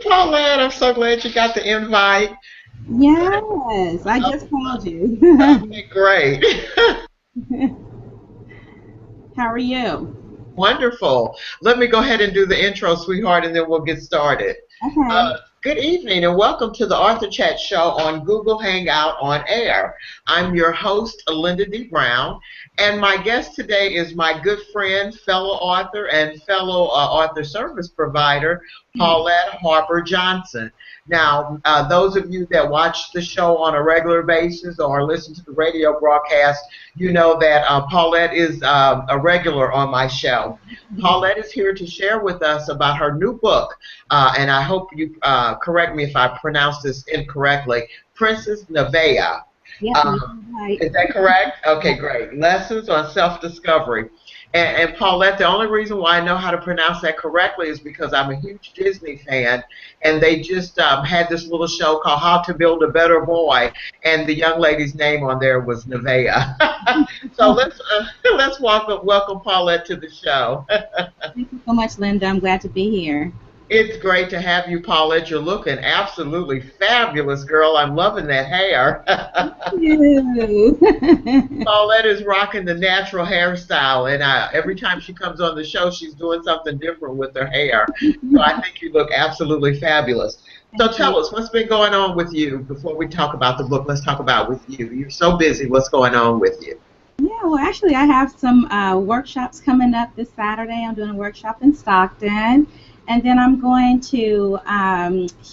Paulette, I'm so glad you got the invite. Yes, I just called you. Okay, great. How are you? Wonderful. Let me go ahead and do the intro, sweetheart, and then we'll get started. Okay. Good evening and welcome to the Arthur Chat Show on Google Hangout on Air. I'm your host, Linda D. Brown, and my guest today is my good friend, fellow author, and fellow author service provider, Paulette Harper Johnson. Now, those of you that watch the show on a regular basis or listen to the radio broadcast, you know that Paulette is a regular on my show. Paulette is here to share with us about her new book, and I hope you correct me if I pronounce this incorrectly, Princess Nevaeh. Yep, you're right. Is that correct? Okay, great. Lessons on self-discovery. And Paulette, the only reason why I know how to pronounce that correctly is because I'm a huge Disney fan, and they just had this little show called How to Build a Better Boy, and the young lady's name on there was Nevaeh. So let's welcome Paulette to the show. Thank you so much, Linda. I'm glad to be here. It's great to have you, Paulette. You're looking absolutely fabulous, girl. I'm loving that hair. You. Paulette is rocking the natural hairstyle, and every time she comes on the show, she's doing something different with her hair. So I think you look absolutely fabulous. So Thank tell you. us, what's been going on with you before we talk about the book? Let's talk about with you. You're so busy. What's going on with you? Yeah, well, actually, I have some workshops coming up this Saturday. I'm doing a workshop in Stockton. And then I'm going to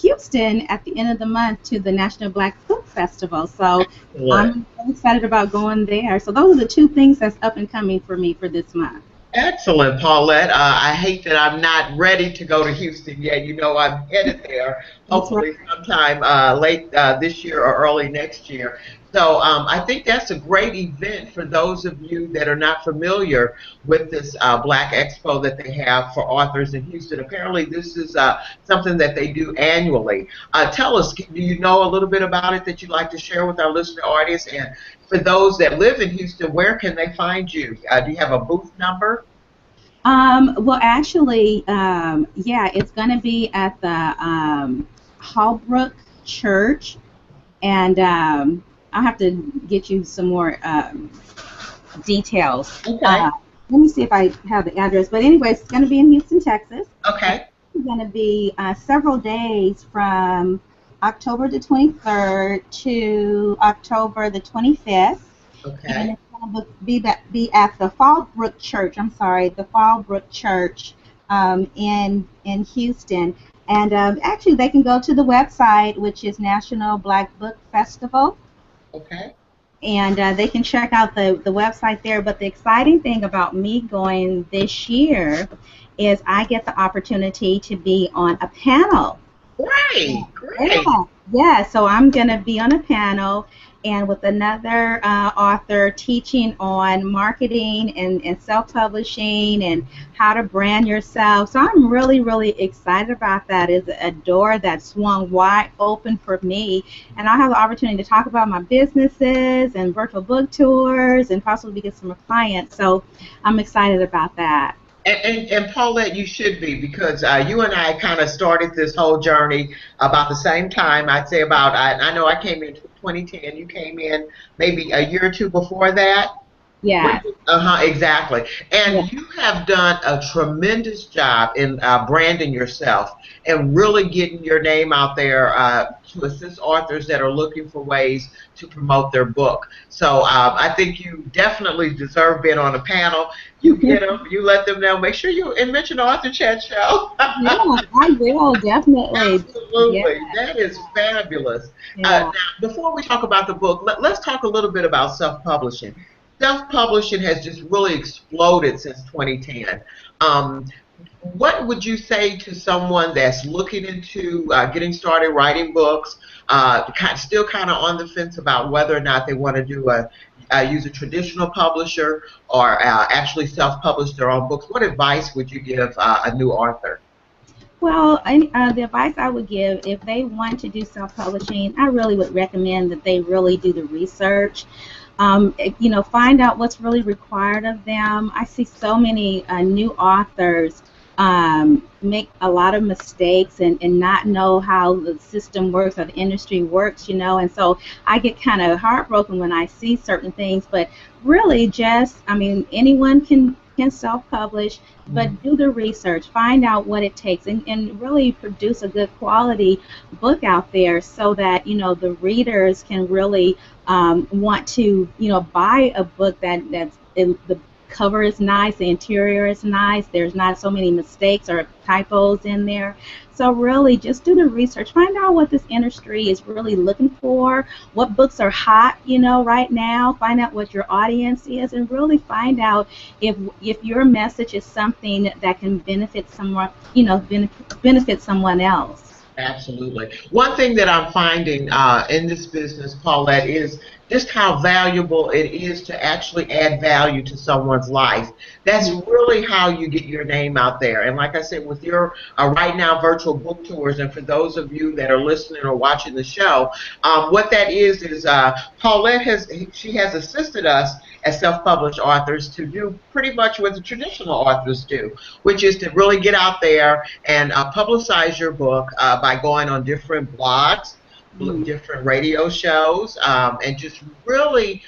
Houston at the end of the month to the National Black Book Festival. So Excellent. I'm really excited about going there. So those are the two things that's up and coming for me for this month. Excellent, Paulette. I hate that I'm not ready to go to Houston yet. You know, I'm headed there, That's right. hopefully sometime late this year or early next year. So I think that's a great event for those of you that are not familiar with this Black Expo that they have for authors in Houston. Apparently, this is something that they do annually. Tell us, do you know a little bit about it that you'd like to share with our listener audience? And for those that live in Houston, where can they find you? Do you have a booth number? Well, actually, yeah, it's going to be at the Hallbrook Church, and I'll have to get you some more details. Okay. Let me see if I have the address. But anyways, it's going to be in Houston, Texas. Okay. It's going to be several days from October the 23rd to October the 25th. And Okay. it's going to be at the Fallbrook Church. I'm sorry, the Fallbrook Church in Houston. And actually, they can go to the website, which is National Black Book Festival, Okay. and they can check out the website there. But the exciting thing about me going this year is I get the opportunity to be on a panel. Great. Great. Yeah, yeah. So I'm going to be on a panel and with another author teaching on marketing and self-publishing and how to brand yourself. So I'm really, really excited about that. It's a door that swung wide open for me. And I'll have the opportunity to talk about my businesses and virtual book tours and possibly get some clients. So I'm excited about that. And Paulette, you should be because you and I kind of started this whole journey about the same time. I'd say about, I know I came in 2010. You came in maybe a year or two before that. Yeah. Exactly. Yeah. And you have done a tremendous job in branding yourself and really getting your name out there to assist authors that are looking for ways to promote their book. So I think you definitely deserve being on a panel. You get them, you let them know. Make sure you and mention the Author Chat Show. Yeah, I will, definitely. Yeah. Absolutely. That is fabulous. Yeah. Now, before we talk about the book, let's talk a little bit about self-publishing. Self-publishing has just really exploded since 2010. What would you say to someone that's looking into getting started writing books, still kind of on the fence about whether or not they want to use a traditional publisher or actually self-publish their own books? What advice would you give a new author? Well, the advice I would give, if they want to do self-publishing, I really would recommend that they really do the research. Find out what's really required of them. I see so many new authors make a lot of mistakes and not know how the system works or the industry works, and so I get kind of heartbroken when I see certain things. But really, just, I mean, anyone can self-publish, but do the research, find out what it takes, and really produce a good quality book out there so that the readers can really want to buy a book the cover is nice, the interior is nice, there's not so many mistakes or typos in there. So really just do the research, find out what this industry is really looking for, what books are hot, right now, find out what your audience is, and really find out if your message is something that can benefit someone, benefit someone else. Absolutely. One thing that I'm finding in this business, Paulette, is just how valuable it is to actually add value to someone's life. That's really how you get your name out there. And like I said, with your right now virtual book tours, and for those of you that are listening or watching the show, what that is Paulette she has assisted us as self-published authors to do pretty much what the traditional authors do, which is to really get out there and publicize your book by going on different blogs, different radio shows, and just really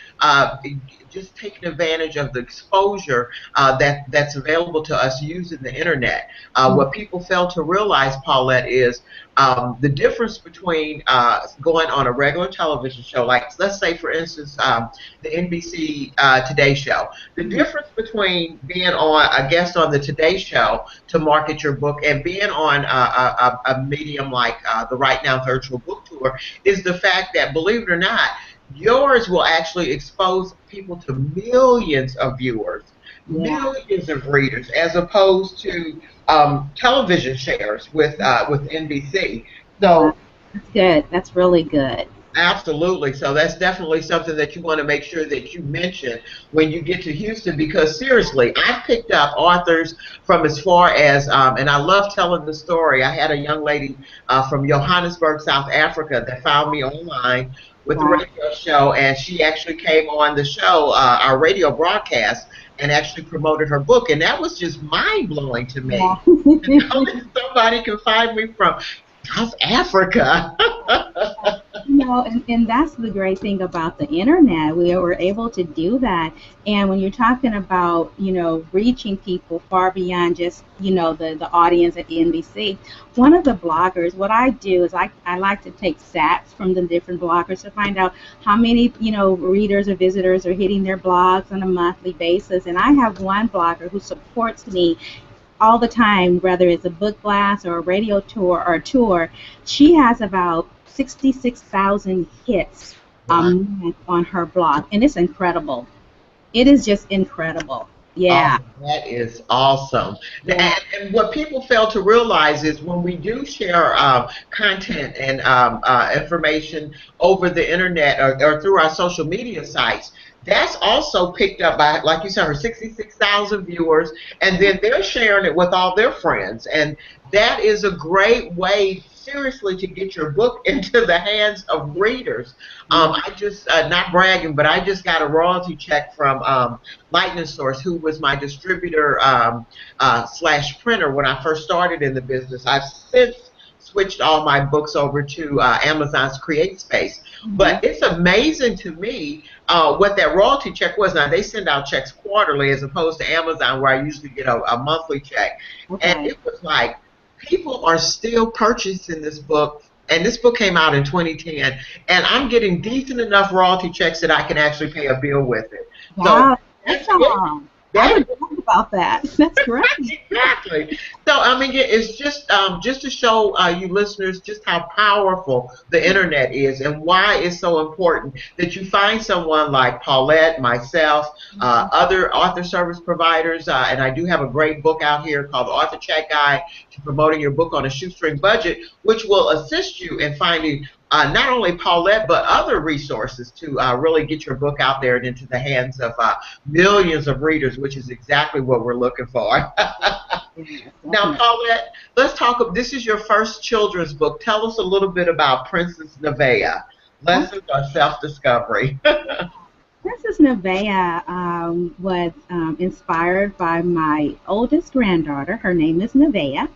just taking advantage of the exposure that's available to us using the internet. What people fail to realize, Paulette, is the difference between going on a regular television show, like let's say for instance the NBC Today Show. The difference between being on a guest on the Today Show to market your book and being on a medium like the Right Now Virtual Book Tour is the fact that, believe it or not, yours will actually expose people to millions of viewers, millions of readers, as opposed to television shares with NBC. So that's good. That's really good. absolutely. So that's definitely something that you want to make sure that you mention when you get to Houston, because seriously, I've picked up authors from as far as, and I love telling the story. I had a young lady from Johannesburg, South Africa, that found me online with the radio show, and she actually came on the show, our radio broadcast, and actually promoted her book, and that was just mind-blowing to me. To know that somebody can find me from South Africa. And that's the great thing about the internet. We were able to do that. And when you're talking about, reaching people far beyond just, the audience at the NBC, one of the bloggers, what I do is I like to take stats from the different bloggers to find out how many, readers or visitors are hitting their blogs on a monthly basis. And I have one blogger who supports me all the time, whether it's a book blast or a radio tour or a tour. She has about 66,000 hits on her blog, and it's incredible. It is just incredible. Yeah. Oh, that is awesome. And what people fail to realize is when we do share content and information over the internet or through our social media sites, that's also picked up by, like you said, her 66,000 viewers, and then they're sharing it with all their friends. And that is a great way, seriously, to get your book into the hands of readers. I just, not bragging, but I just got a royalty check from Lightning Source, who was my distributor slash printer when I first started in the business. I've since switched all my books over to Amazon's Create Space. But it's amazing to me what that royalty check was. Now, they send out checks quarterly as opposed to Amazon, where I usually get a monthly check. And it was like, people are still purchasing this book, and this book came out in 2010, and I'm getting decent enough royalty checks that I can actually pay a bill with it. Wow, that's awesome. I would talk about that. That's great. Exactly. So, I mean, it's just to show you listeners just how powerful the internet is and why it's so important that you find someone like Paulette, myself, other author service providers, and I do have a great book out here called The Author Chat Guide to Promoting Your Book on a Shoestring Budget, which will assist you in finding not only Paulette, but other resources to really get your book out there and into the hands of millions of readers, which is exactly what we're looking for. Now, Paulette, let's talk. This is your first children's book. Tell us a little bit about Princess Nevaeh, Lessons on Self-Discovery. Princess Nevaeh was inspired by my oldest granddaughter. Her name is Nevaeh.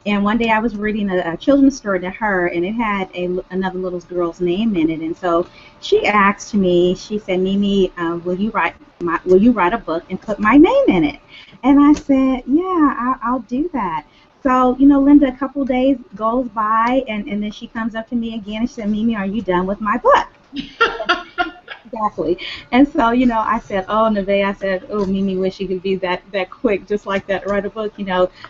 And one day I was reading a children's story to her, and it had another little girl's name in it. And so she asked me, she said, "Mimi, will you write a book and put my name in it?" And I said, "Yeah, I'll do that." So, Linda, a couple days goes by, and then she comes up to me again and she said, "Mimi, are you done with my book?" Exactly. And so, I said, "Oh, Nevaeh," I said, "Oh, Mimi wish she could be that quick, just like that, write a book."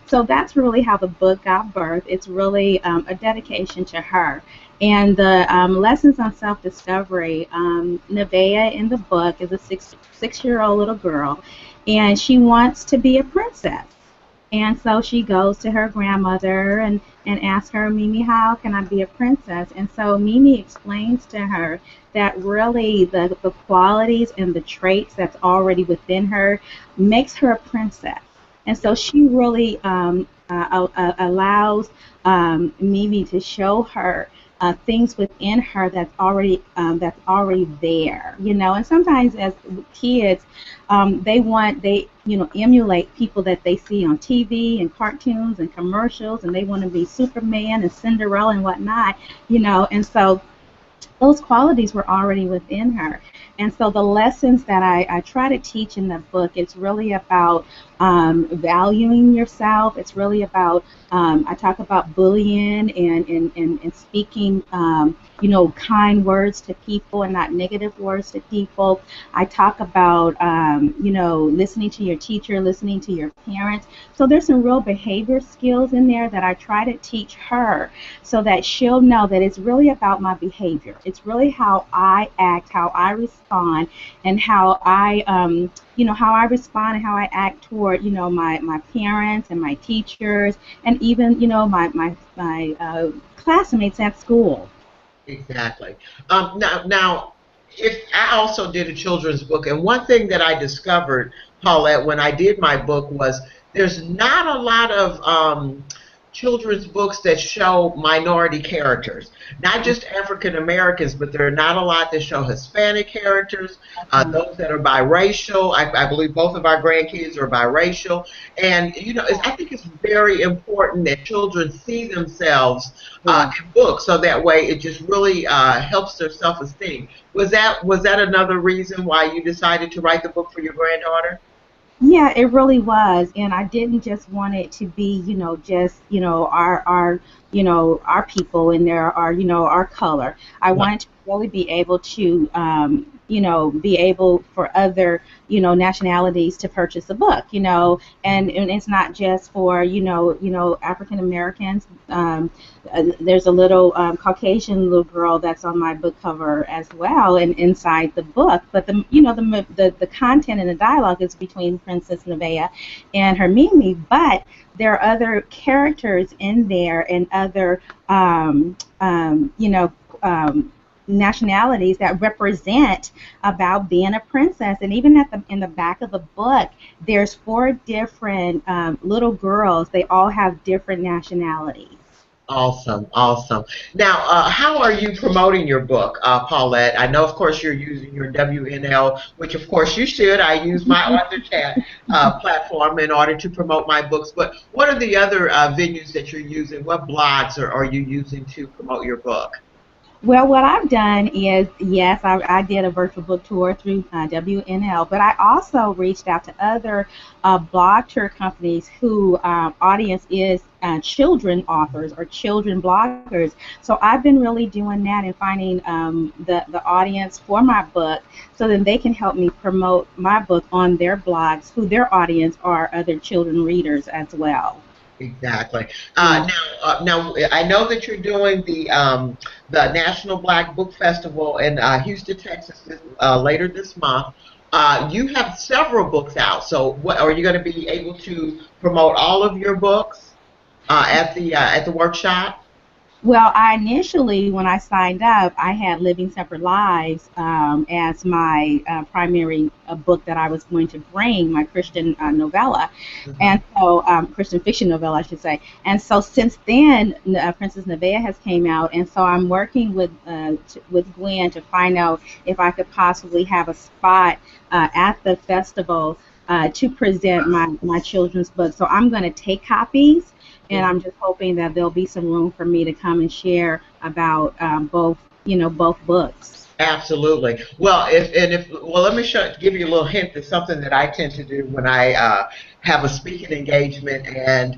So that's really how the book got birth. It's really a dedication to her. And the lessons on self-discovery, Nevaeh in the book is a six-year-old little girl, and she wants to be a princess. And so she goes to her grandmother and asks her, "Mimi, how can I be a princess?" And so Mimi explains to her that really the qualities and the traits that's already within her makes her a princess. And so she really allows Mimi to show her things within her that's already there, And sometimes as kids, they emulate people that they see on TV and cartoons and commercials, and they want to be Superman and Cinderella and whatnot, And so those qualities were already within her. And so the lessons that I try to teach in the book, it's really about valuing yourself. It's really about, I talk about bullying and speaking, kind words to people and not negative words to people. I talk about, listening to your teacher, listening to your parents. So there's some real behavior skills in there that I try to teach her so that she'll know that it's really about my behavior. It's really how I act, how I respond, and how I respond and how I act toward, my parents and my teachers, and even, my classmates at school. Exactly. Now, if I also did a children's book, and one thing that I discovered, Paulette, when I did my book was there's not a lot of children's books that show minority characters, not just African Americans, but there are not a lot that show Hispanic characters, those that are biracial. I believe both of our grandkids are biracial, and I think it's very important that children see themselves Yeah. in books, so that way it just really helps their self-esteem. Was that another reason why you decided to write the book for your granddaughter? Yeah, it really was, and I didn't just want it to be, just our people and our color. I wanted to really be able to, be able for other, nationalities to purchase a book, and it's not just for, African Americans. There's a little Caucasian little girl that's on my book cover as well, and inside the book. But the content and the dialogue is between Princess Nevaeh and her Mimi. But there are other characters in there and other nationalities that represent about being a princess. And even in the back of the book, there's four different little girls. They all have different nationalities. Awesome, awesome. Now, how are you promoting your book, Paulette? I know, of course, you're using your WNL, which, of course, you should. I use my Author Chat platform in order to promote my books. But what are the other venues that you're using? What blogs are you using to promote your book? Well, what I've done is, yes, I did a virtual book tour through WNL, but I also reached out to other blog tour companies who audience is children authors or children bloggers. So I've been really doing that and finding the audience for my book so then they can help me promote my book on their blogs, who their audience are other children readers as well. Exactly. Yeah. Now, I know that you're doing the National Black Book Festival in Houston, Texas, later this month. You have several books out. So, what are you going to be able to promote all of your books at the workshop? Well, I initially, when I signed up, I had Living Separate Lives as my primary book that I was going to bring, my Christian novella, and Hmm. so Christian fiction novella, I should say. And so since then, Princess Nevaeh has came out, and so I'm working with Gwen to find out if I could possibly have a spot at the festival to present my children's book. So I'm going to take copies, and I'm just hoping that there'll be some room for me to come and share about both, both books. Absolutely. Well, let me give you a little hint. That's something that I tend to do when I have a speaking engagement and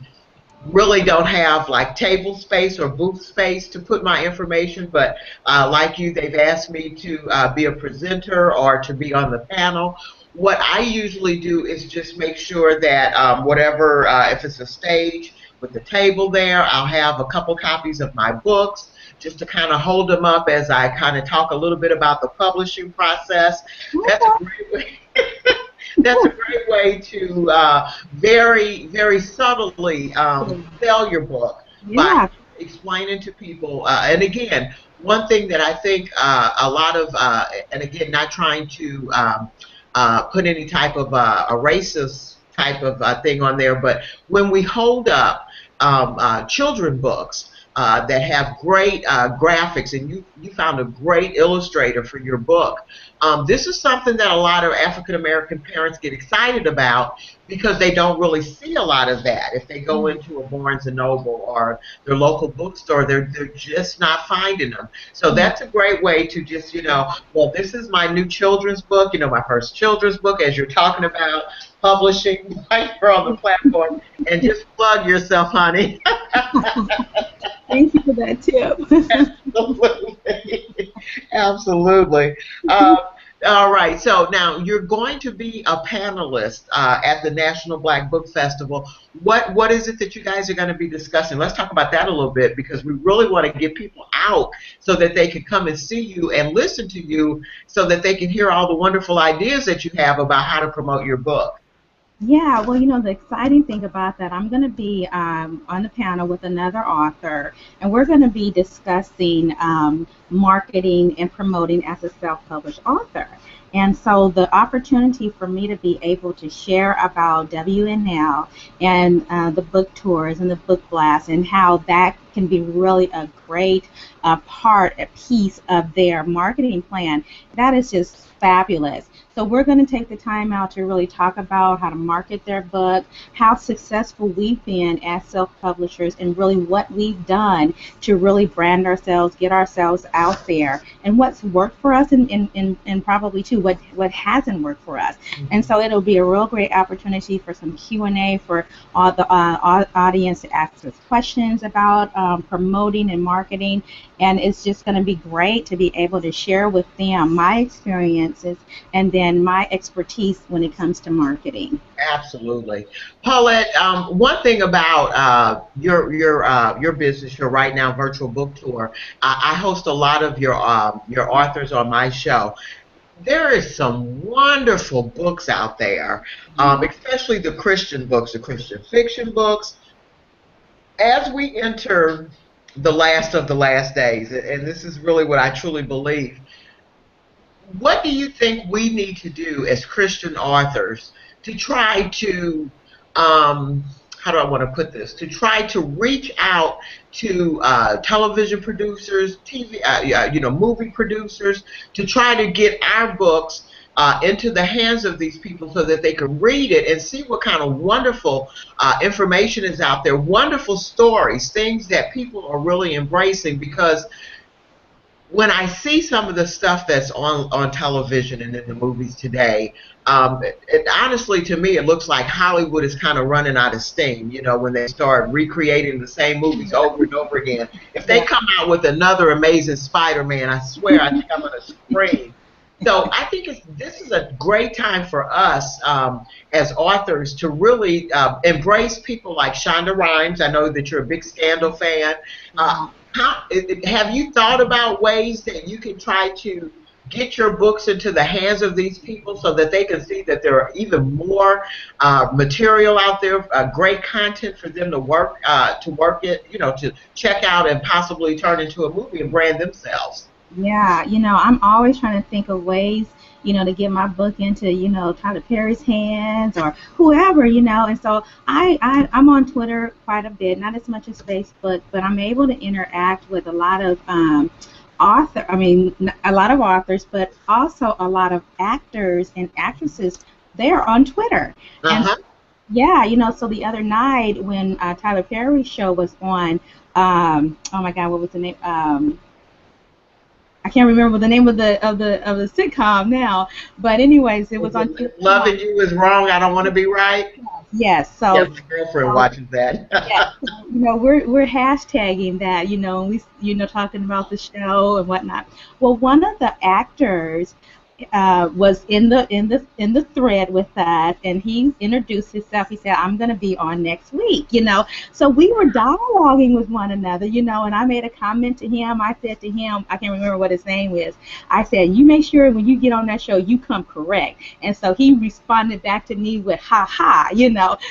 really don't have like table space or booth space to put my information, but like you, they've asked me to be a presenter or to be on the panel. What I usually do is just make sure that whatever, if it's a stage with the table there, I'll have a couple copies of my books just to kind of hold them up as I kind of talk a little bit about the publishing process. That's a Okay. great way. That's a great way to very, very subtly sell your book by Yeah. explaining to people. And again, one thing that I think a lot of, and again, not trying to put any type of a racist type of thing on there, but when we hold up children books, that have great graphics, and you found a great illustrator for your book. This is something that a lot of African American parents get excited about because they don't really see a lot of that. If they go into a Barnes and Noble or their local bookstore, they're just not finding them. So that's a great way to just, well, this is my new children's book, my first children's book, as you're talking about publishing right here on the platform, and just plug yourself, honey. Thank you for that tip. Absolutely. Absolutely. Uh, all right. So now you're going to be a panelist at the National Black Book Festival. What is it that you guys are going to be discussing? Let's talk about that a little bit because we really want to get people out so that they can come and see you and listen to you so that they can hear all the wonderful ideas that you have about how to promote your book. Yeah, well, the exciting thing about that, I'm going to be on the panel with another author, and we're going to be discussing marketing and promoting as a self-published author. And so the opportunity for me to be able to share about WNL and the book tours and the book blast and how that can be really a great a piece of their marketing plan, that is just fabulous. So we're going to take the time out to really talk about how to market their book, how successful we've been as self-publishers, and really what we've done to really brand ourselves, get ourselves out there, and what's worked for us, and probably too what hasn't worked for us. And Mhm. so it'll be a real great opportunity for some Q&A for all the audience to ask us questions about promoting and marketing. And it's just going to be great to be able to share with them my experiences and then my expertise when it comes to marketing. Absolutely, Paulette. One thing about your business, your Right Now virtual book tour, I host a lot of your authors on my show. There is some wonderful books out there, especially the Christian books, the Christian fiction books. As we enter the last of the last days, and this is really what I truly believe, what do you think we need to do as Christian authors to try to, how do I want to put this, to try to reach out to television producers, TV, yeah, movie producers, to try to get our books into the hands of these people so that they can read it and see what kind of wonderful information is out there, wonderful stories, things that people are really embracing because when I see some of the stuff that's on television and in the movies today, honestly, to me, it looks like Hollywood is kind of running out of steam. When they start recreating the same movies over and over again. If they Yeah. come out with another amazing Spider-Man, I swear, I think I'm going to scream. So I think this is a great time for us as authors to really embrace people like Shonda Rhimes. I know that you're a big Scandal fan. Uh, Yeah. have you thought about ways that you can try to get your books into the hands of these people so that they can see that there are even more material out there, great content for them to work it, to check out and possibly turn into a movie and brand themselves. Yeah, I'm always trying to think of ways, to get my book into, Tyler Perry's hands or whoever, and so I'm on Twitter quite a bit, not as much as Facebook, but I'm able to interact with a lot of a lot of authors, but also a lot of actors and actresses. They're on Twitter, and Uh-huh. yeah, so the other night when Tyler Perry's show was on, oh my God, what was the name? I can't remember the name of the sitcom now, but anyways, it was on TikTok. Loving You Is Wrong, I Don't Want to Be Right. Yes, Yeah, so my girlfriend so watches that. yeah, so, we're hashtagging that, and we talking about the show and whatnot. Well, one of the actors was in the thread with us, and he introduced himself. He said, "I'm going to be on next week." So we were dialoguing with one another, and I made a comment to him. I said to him, I can't remember what his name is. I said, "You make sure when you get on that show, you come correct." And so he responded back to me with "ha ha."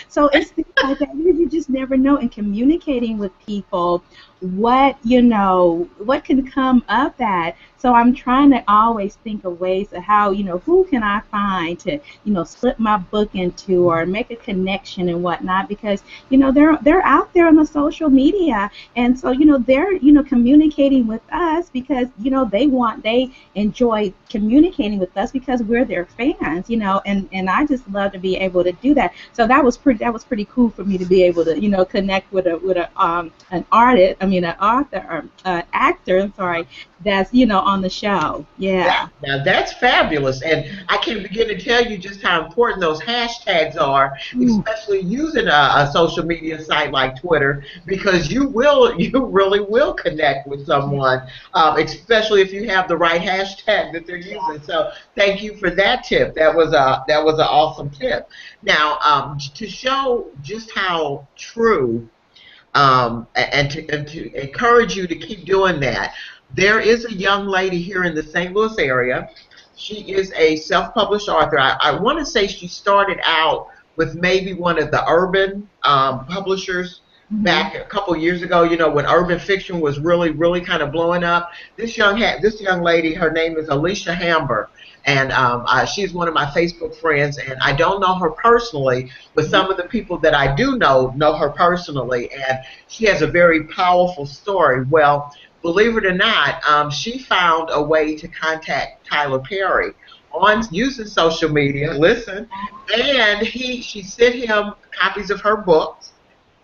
So it's things like that. You just never know. In communicating with people, what can come up at. So I'm trying to always think of ways of how, who can I find to, slip my book into or make a connection and whatnot, because, they're out there on the social media. And so, they're, communicating with us because, they enjoy communicating with us because we're their fans, and I just love to be able to do that. So that was pretty cool for me to be able to, connect with a an artist, an author or actor, I'm sorry, that's, on the show. Yeah. Now that's fabulous, and I can't begin to tell you just how important those hashtags are, Mm, especially using a social media site like Twitter, because you really will connect with someone, especially if you have the right hashtag that they're using. So thank you for that tip. That was an awesome tip. Now, to show just how true and to encourage you to keep doing that. There is a young lady here in the St. Louis area. She is a self-published author. I want to say she started out with maybe one of the urban publishers mhm. back a couple years ago. When urban fiction was really, really kind of blowing up. This young lady, her name is Alicia Hamber, and she's one of my Facebook friends. And I don't know her personally, but some of the people that I do know her personally, and she has a very powerful story. Well, believe it or not, she found a way to contact Tyler Perry on using social media. Listen, and she sent him copies of her books.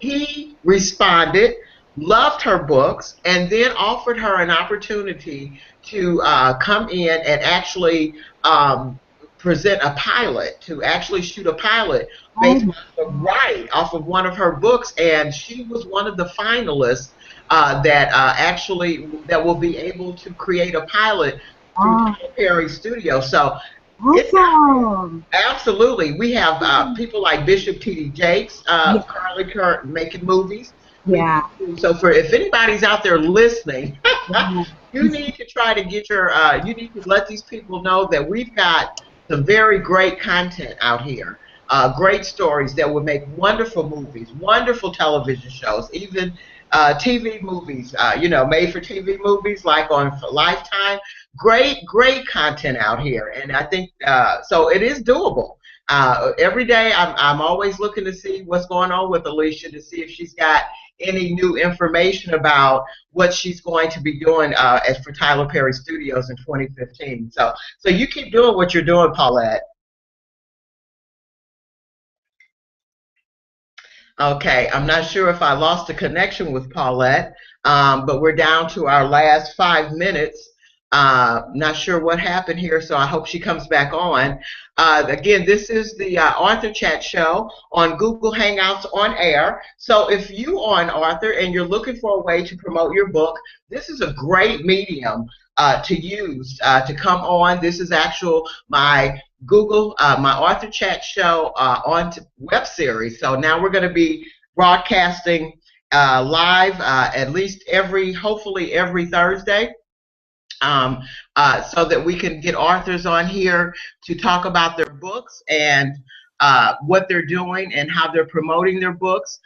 He responded, loved her books, and then offered her an opportunity to come in and actually present a pilot, to actually shoot a pilot Oh based my off of one of her books, and she was one of the finalists that will be able to create a pilot through God. Tyler Perry Studio. So it's out there. Awesome. Absolutely. We have people like Bishop T.D. Jakes Yeah. currently making movies. Yeah. So for if anybody's out there listening, Yeah. you need to try to you need to let these people know that we've got some very great content out here. Great stories that would make wonderful movies, wonderful television shows, even TV movies, made for TV movies like on Lifetime. Great, great content out here. And I think so it is doable. Every day I'm always looking to see what's going on with Alicia, to see if she's got any new information about what she's going to be doing as for Tyler Perry Studios in 2015. So you keep doing what you're doing, Paulette. Okay, I'm not sure if I lost a connection with Paulette, but we're down to our last 5 minutes. Not sure what happened here, so I hope she comes back on. Again, this is the Arthur Chat Show on Google Hangouts on air. So if you are an author and you're looking for a way to promote your book, this is a great medium to use to come on. This is actual my Author Chat show on web series. So now we're going to be broadcasting live at least hopefully every Thursday. um, so that we can get authors on here to talk about their books and what they're doing and how they're promoting their books.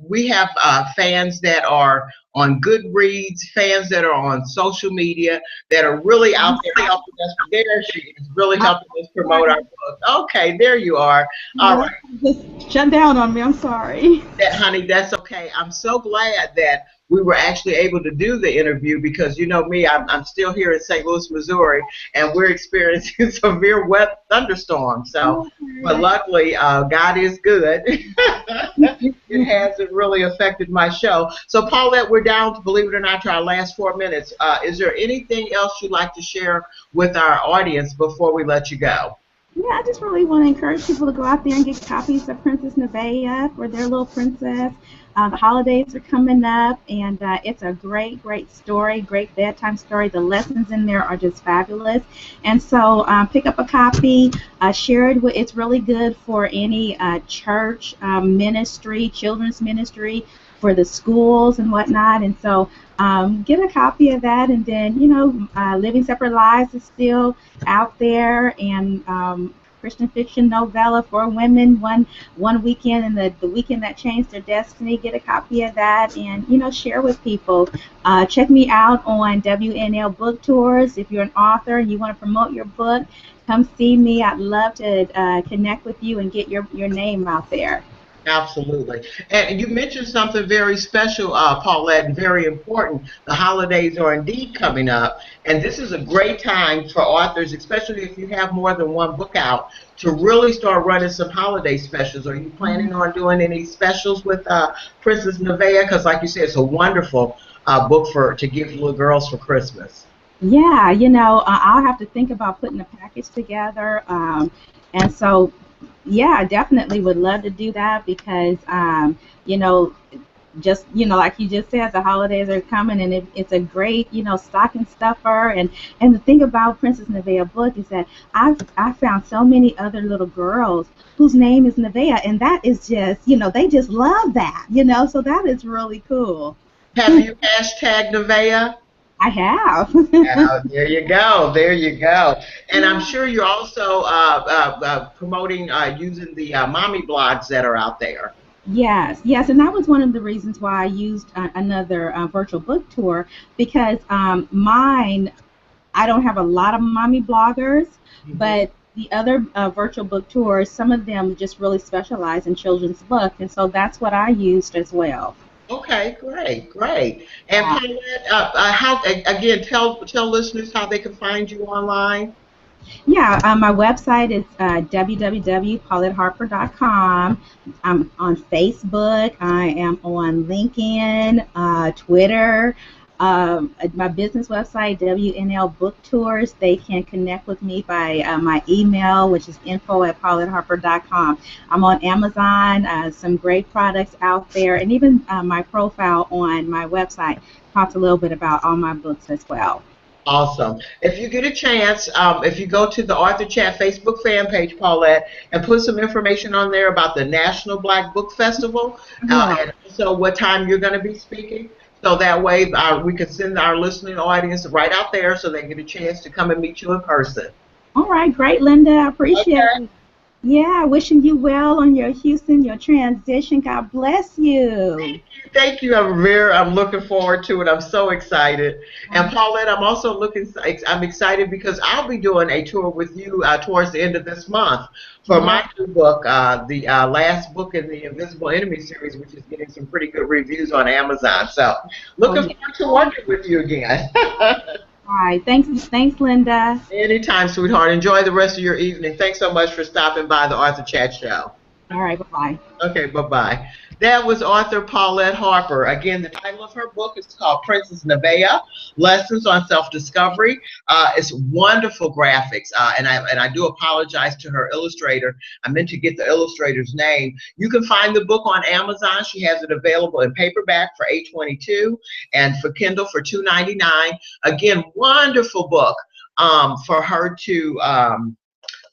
We have fans that are on Goodreads, fans that are on social media that are really out there helping us. There she is, really I'm helping us promote our sorry. book. Okay, there you are. All Yeah, right. just shut down on me. I'm sorry. That, honey, that's okay. I'm so glad that we were actually able to do the interview because you know me, I'm still here in St. Louis, Missouri, and we're experiencing severe wet thunderstorms. So, but Okay. luckily, God is good. It hasn't really affected my show. So, Paulette, we're down, believe it or not, to our last 4 minutes. Is there anything else you'd like to share with our audience before we let you go? Yeah, I just really want to encourage people to go out there and get copies of Princess Nevaeh for their little princess. The holidays are coming up, and it's a great, great story, great bedtime story. The lessons in there are just fabulous. And so pick up a copy, share it with, it's really good for any church ministry, children's ministry, for the schools and whatnot. And so get a copy of that, and then, Living Separate Lives is still out there, and Christian fiction novella for women, one weekend, and the weekend that changed their destiny. Get a copy of that, and share with people. Check me out on WNL book tours. If you're an author and you want to promote your book, come see me. I'd love to connect with you and get your name out there. Absolutely. And you mentioned something very special, Paulette, and very important. The holidays are indeed coming up, and this is a great time for authors, especially if you have more than one book out, to really start running some holiday specials. Are you planning on doing any specials with Princess Nevaeh? Because, like you said, it's a wonderful book for to give little girls for Christmas. Yeah, I'll have to think about putting a package together. And so, yeah, I definitely would love to do that because, you know, just like you just said, the holidays are coming, and it's a great stocking stuffer. And the thing about Princess Nevaeh book is that I found so many other little girls whose name is Nevaeh, and that is just they just love that, so that is really cool. Have you hashtag Nevaeh? I have. There you go. There you go. And I'm sure you're also promoting using the mommy blogs that are out there. Yes, yes, and that was one of the reasons why I used another virtual book tour, because mine, I don't have a lot of mommy bloggers, Hmm. but the other virtual book tours, some of them just really specialize in children's book, and so that's what I used as well. Okay, great, great. And Paulette, how again? Tell listeners how they can find you online. Yeah, my website is www.pauletteharper.com. I'm on Facebook. I am on LinkedIn, Twitter. My business website, WNL Book Tours. They can connect with me by my email, which is info@pauletteharper.com. I'm on Amazon. Some great products out there, and even my profile on my website talks a little bit about all my books as well. Awesome. If you get a chance, if you go to the Arthur Chat Facebook fan page, Paulette, and put some information on there about the National Black Book Festival, Yeah. and also what time you're going to be speaking, so that way we can send our listening audience right out there so they get a chance to come and meet you in person. All right, great, Linda. I appreciate Okay. it. Yeah, wishing you well on your Houston, your transition. God bless you. Thank you. I'm looking forward to it. I'm so excited. And Paulette, I'm also I'm excited because I'll be doing a tour with you towards the end of this month for Yeah. my new book, the last book in the Invisible Enemy series, which is getting some pretty good reviews on Amazon. So Oh, looking yeah. forward to working with you again. All right. Thanks, Linda. Anytime, sweetheart. Enjoy the rest of your evening. Thanks so much for stopping by the Arthur Chat Show. All right. Bye bye. Okay, bye-bye. That was author Paulette Harper. Again, the title of her book is called Princess Nevaeh, Lessons on Self-Discovery. It's wonderful graphics, and I do apologize to her illustrator. I meant to get the illustrator's name. You can find the book on Amazon. She has it available in paperback for $8.22 and for Kindle for $2.99. Again, wonderful book for her to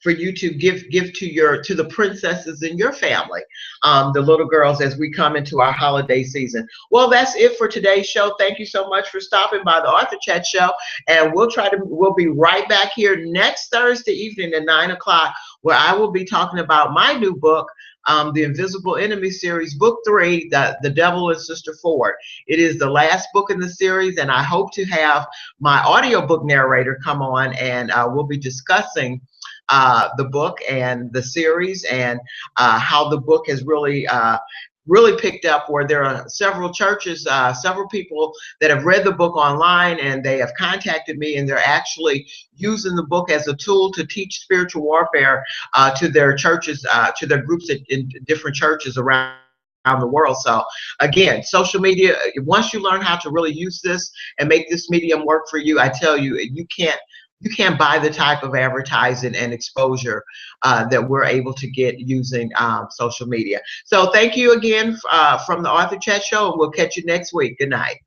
for you to give to the princesses in your family, the little girls, as we come into our holiday season. Well, that's it for today's show. Thank you so much for stopping by the Arthur Chat Show, and we'll be right back here next Thursday evening at 9 o'clock, where I will be talking about my new book, the Invisible Enemy series, book 3, the Devil and Sister Ford. It is the last book in the series, and I hope to have my audiobook narrator come on, and we'll be discussing the book and the series, and how the book has really picked up, where there are several churches, several people that have read the book online, and they have contacted me, and they're actually using the book as a tool to teach spiritual warfare to their churches, to their groups in different churches around the world. So again, social media, once you learn how to really use this and make this medium work for you, I tell you, you can't buy the type of advertising and exposure that we're able to get using social media. So thank you again from the Arthur Chat Show, and we'll catch you next week. Good night.